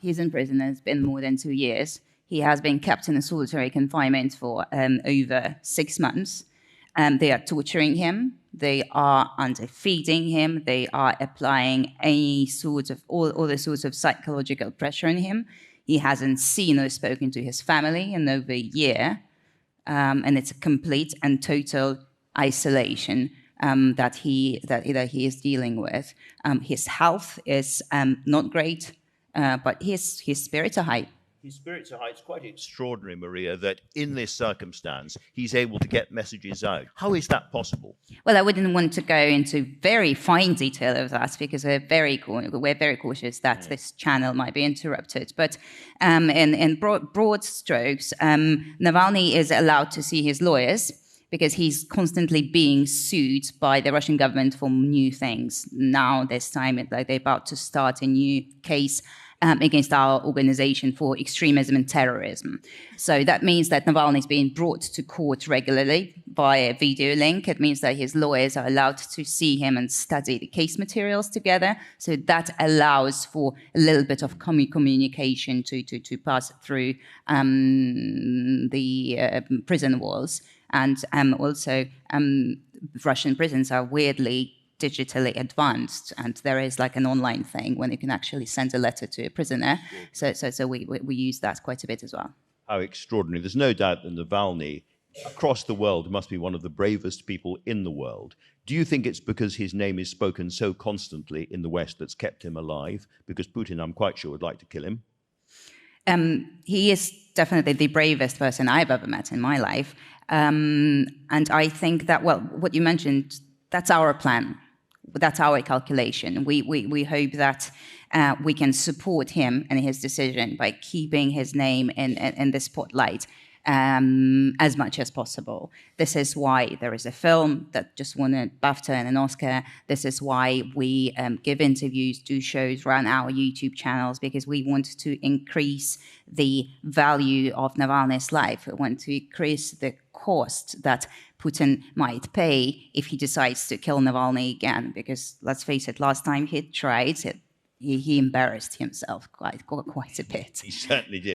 He's in prison and it's been more than 2 years. He has been kept in a solitary confinement for over 6 months. They are torturing him. They are underfeeding him. They are applying all the sorts of psychological pressure on him. He hasn't seen or spoken to his family in over a year. And it's a complete and total isolation that he is dealing with. His health is not great, but his spirits are high. His spirits are high. It's quite extraordinary, Maria, that in this circumstance, he's able to get messages out. How is that possible? Well, I wouldn't want to go into very fine detail of that because we're very cautious that this channel might be interrupted. But in broad strokes, Navalny is allowed to see his lawyers because he's constantly being sued by the Russian government for new things. Now, this time, they're about to start a new case against our organization for extremism and terrorism. So that means that Navalny is being brought to court regularly via video link. It means that his lawyers are allowed to see him and study the case materials together. So that allows for a little bit of communication to pass through the prison walls. And also Russian prisons are weirdly digitally advanced, and there is like an online thing when you can actually send a letter to a prisoner. So we use that quite a bit as well. How extraordinary. There's no doubt that Navalny, across the world, must be one of the bravest people in the world. Do you think it's because his name is spoken so constantly in the West that's kept him alive? Because Putin, I'm quite sure, would like to kill him. He is definitely the bravest person I've ever met in my life. And I think that, well, what you mentioned, that's our plan. That's our calculation. We hope that we can support him in his decision by keeping his name in the spotlight as much as possible. This is why there is a film that just won a BAFTA and an Oscar. This is why we give interviews, do shows, run our YouTube channels, because we want to increase the value of Navalny's life. We want to increase the cost that Putin might pay if he decides to kill Navalny again. Because let's face it, last time he tried it, he embarrassed himself quite a bit. He certainly did.